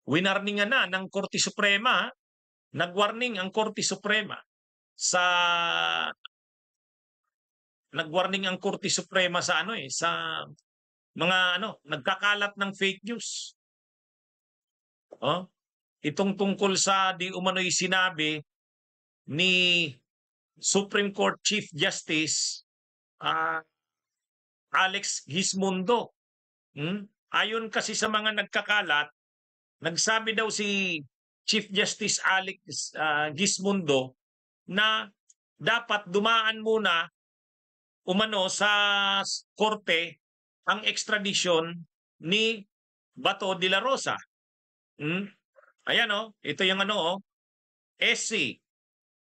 winarningan na ng Korte Suprema, nag-warning ang Korte Suprema sa nag-warning ang Korte Suprema sa sa mga nagkakalat ng fake news. Oh, itong tungkol sa di umano'y sinabi ni Supreme Court Chief Justice Alex Gismundo. Ayon kasi sa mga nagkakalat, nagsabi daw si Chief Justice Alex Gismundo na dapat dumaan muna umano sa korte ang extradition ni Bato de la Rosa. Ayan ito yung SC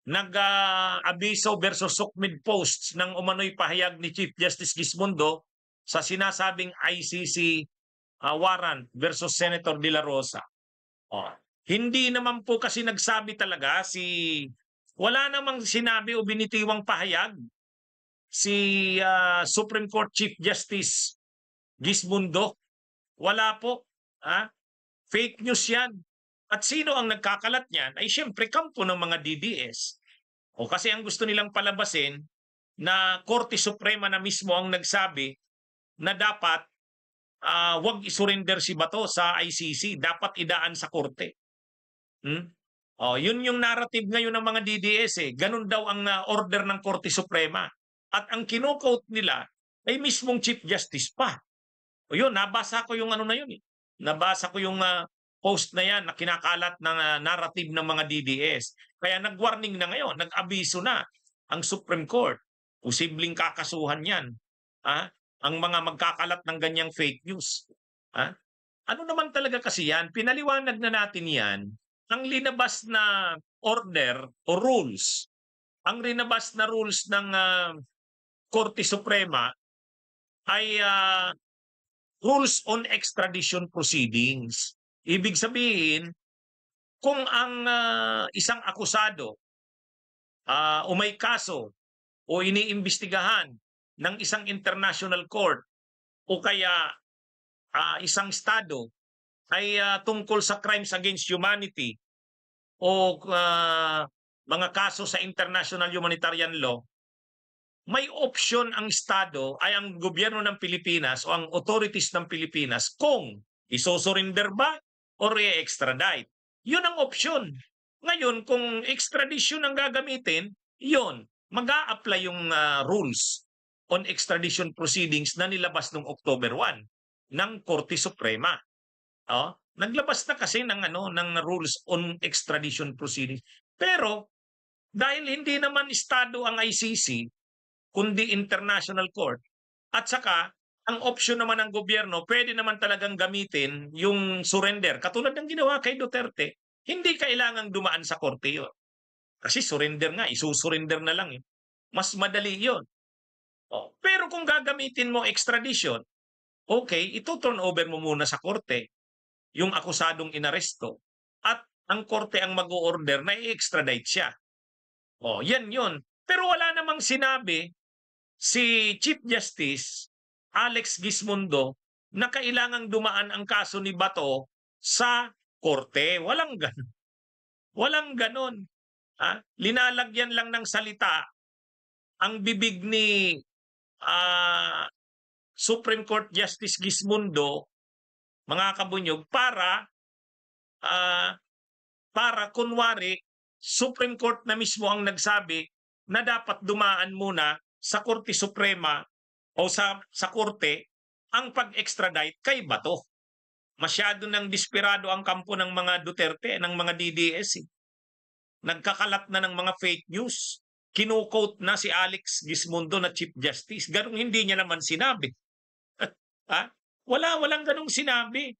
nag-abiso versus Sukmid Posts ng umano'y pahayag ni Chief Justice Gismundo sa sinasabing ICC warrant versus Senator De La Rosa. Hindi naman po kasi nagsabi talaga wala namang sinabi o binitiwang pahayag si Supreme Court Chief Justice Gismundo. Wala po. Fake news yan. At sino ang nagkakalat niyan? Ay siyempre kampo ng mga DDS. Kasi ang gusto nilang palabasin na Korte Suprema na mismo ang nagsabi na dapat wag isurrender si Bato sa ICC. Dapat idaan sa korte. Yun yung narrative ngayon ng mga DDS Ganun daw ang order ng Korte Suprema. At ang kino-quote nila ay mismong Chief Justice pa. Yun, nabasa ko yung na yun Nabasa ko yung post na yan na kinakalat ng narrative ng mga DDS. Kaya nag-warning na ngayon, nag-abiso na ang Supreme Court. Posibleng kakasuhan yan. Ang mga magkakalat ng ganyang fake news. Ano naman talaga kasi yan? Pinaliwanag na natin yan. Ang linabas na order o rules, ang linabas na rules ng Korte Suprema ay rules on extradition proceedings. Ibig sabihin, kung ang isang akusado o may kaso o iniimbestigahan ng isang international court o kaya isang estado ay tungkol sa crimes against humanity o mga kaso sa international humanitarian law, may option ang estado ay ang gobyerno ng Pilipinas o ang authorities ng Pilipinas kung isosurrender ba or i-extradite. Yun ang option. Ngayon, kung extradition ang gagamitin, yun, mag-a-apply yung rules on extradition proceedings na nilabas noong October 1 ng Korte Suprema. Naglabas na kasi ng rules on extradition proceedings. Pero dahil hindi naman estado ang ICC, kundi international court, at saka ang option naman ng gobyerno, pwede naman talagang gamitin yung surrender. Katulad ng ginawa kay Duterte, hindi kailangang dumaan sa korte yun. Kasi surrender nga, isusurrender na lang. Mas madali yun. Pero kung gagamitin mo extradition, okay, ito-turn over mo muna sa korte yung akusadong inaresto at ang korte ang mag-o-order na i-extradite siya. Yan yun. Pero wala namang sinabi si Chief Justice Alex Gismundo na kailangang dumaan ang kaso ni Bato sa korte. Walang ganun. Walang ganun. Linalagyan lang ng salita ang bibig ni Supreme Court Justice Gismundo, mga kabunyog, para kunwari Supreme Court na mismo ang nagsabi na dapat dumaan muna sa Korte Suprema o sa korte ang pag-extradite kay Bato. Masyado nang desperado ang kampo ng mga Duterte, ng mga DDS. Nagkakalat na ng mga fake news. Kino-quote na si Alex Gismundo na Chief Justice. Ganong hindi niya naman sinabi. Walang ganong sinabi.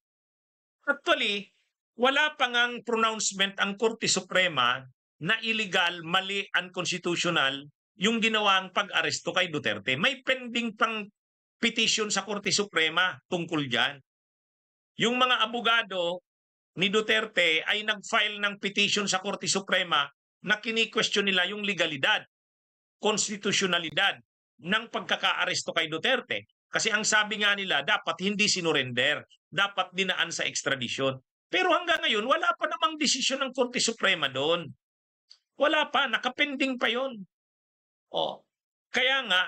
Actually, wala pang ang pronouncement ang Korte Suprema na illegal, mali, unconstitutional yung ginawang pag-aresto kay Duterte. May pending pang petition sa Korte Suprema tungkol dyan. Yung mga abogado ni Duterte ay nag-file ng petition sa Korte Suprema na kini-question nila yung legalidad, konstitusyonalidad ng pagkaka-aresto kay Duterte. Kasi ang sabi nga nila, dapat hindi sinurrender, dapat dinaan sa extradition. Pero hanggang ngayon, wala pa namang desisyon ng Korte Suprema doon. Wala pa, nakapending pa yon. Kaya nga,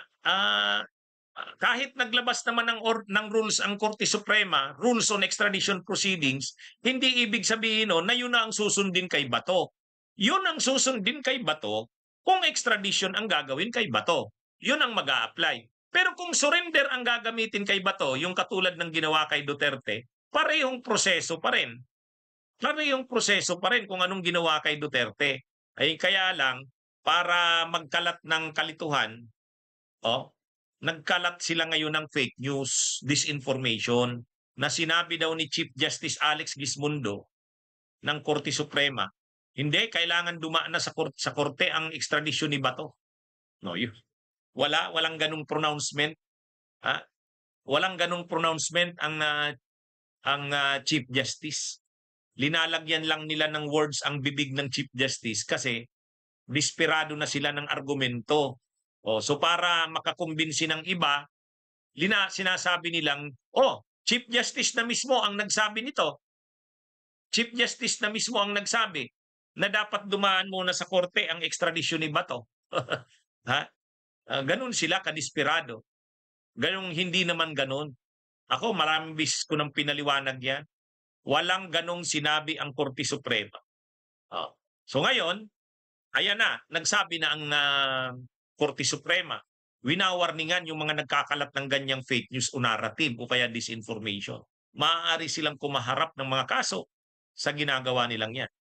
kahit naglabas naman ng rules ang Korte Suprema, rules on extradition proceedings, hindi ibig sabihin na yun na ang susundin kay Bato. Yun ang susundin kay Bato kung extradition ang gagawin kay Bato. Yun ang mag-a-apply. Pero kung surrender ang gagamitin kay Bato, yung katulad ng ginawa kay Duterte, parehong proseso pa rin. Parehong proseso pa rin kung anong ginawa kay Duterte. Ay kaya lang, para magkalat ng kalituhan, nagkalat sila ngayon ng fake news, disinformation, na sinabi daw ni Chief Justice Alex Gismondo ng Korte Suprema, hindi, kailangan dumaan na sa korte ang extradition ni Bato. No, yun. Walang ganung pronouncement. Walang ganung pronouncement ang Chief Justice. Linalagyan lang nila ng words ang bibig ng Chief Justice kasi desperado na sila ng argumento. So para makakumbinsi ng iba, sinasabi nilang, Chief Justice na mismo ang nagsabi nito. Chief Justice na mismo ang nagsabi na dapat dumaan muna sa korte ang extradition ni Bato. Ganun sila kadesperado. Ganun hindi naman ganun. Ako maraming beses ko nang pinaliwanag yan. Walang ganong sinabi ang Korte Suprema. So ngayon, ayan na, nagsabi na ang Korte Suprema. Winawarningan yung mga nagkakalat ng ganyang fake news o narrative o kaya disinformation. Maaari silang kumaharap ng mga kaso sa ginagawa nilang yan.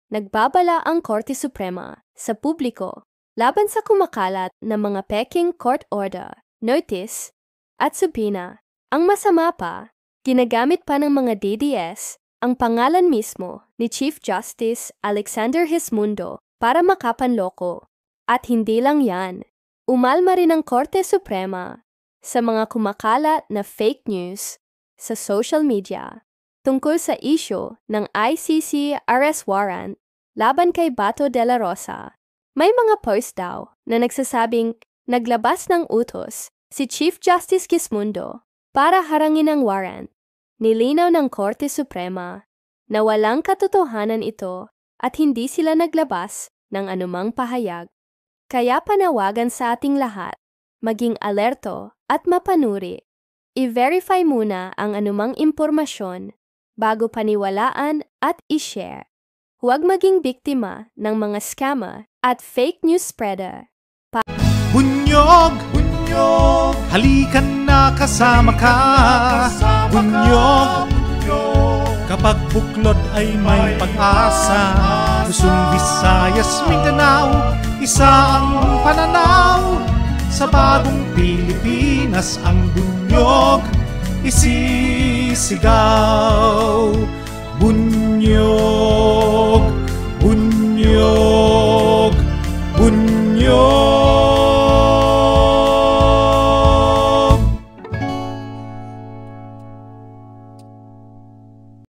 Nagbabala ang Korte Suprema sa publiko laban sa kumakalat na mga peking court order, notice, at subpoena. Ang masama pa, ginagamit pa ng mga DDS ang pangalan mismo ni Chief Justice Alexander Gismondo para makapanloko. At hindi lang yan, umalma rin ang Korte Suprema sa mga kumakalat na fake news sa social media tungkol sa issue ng ICC arrest warrant laban kay Bato de la Rosa. May mga post daw na nagsasabing naglabas ng utos si Chief Justice Gismondo para harangin ang warrant. Nilinaw ng Korte Suprema na walang katotohanan ito at hindi sila naglabas ng anumang pahayag. Kaya panawagan sa ating lahat, maging alerto at mapanuri. I-verify muna ang anumang impormasyon bago paniwalaan at i-share. Huwag maging biktima ng mga scammer at fake news spreader. Bunyog! Bunyog! Halikan na kasama ka! Bunyog! Kapag buklod ay may pag-asa, Luzon, Visayas, Mindanao, isa ang pananaw. Sa bagong Pilipinas ang bunyog isisigaw. Bunyog! Bunyog! Bunyog!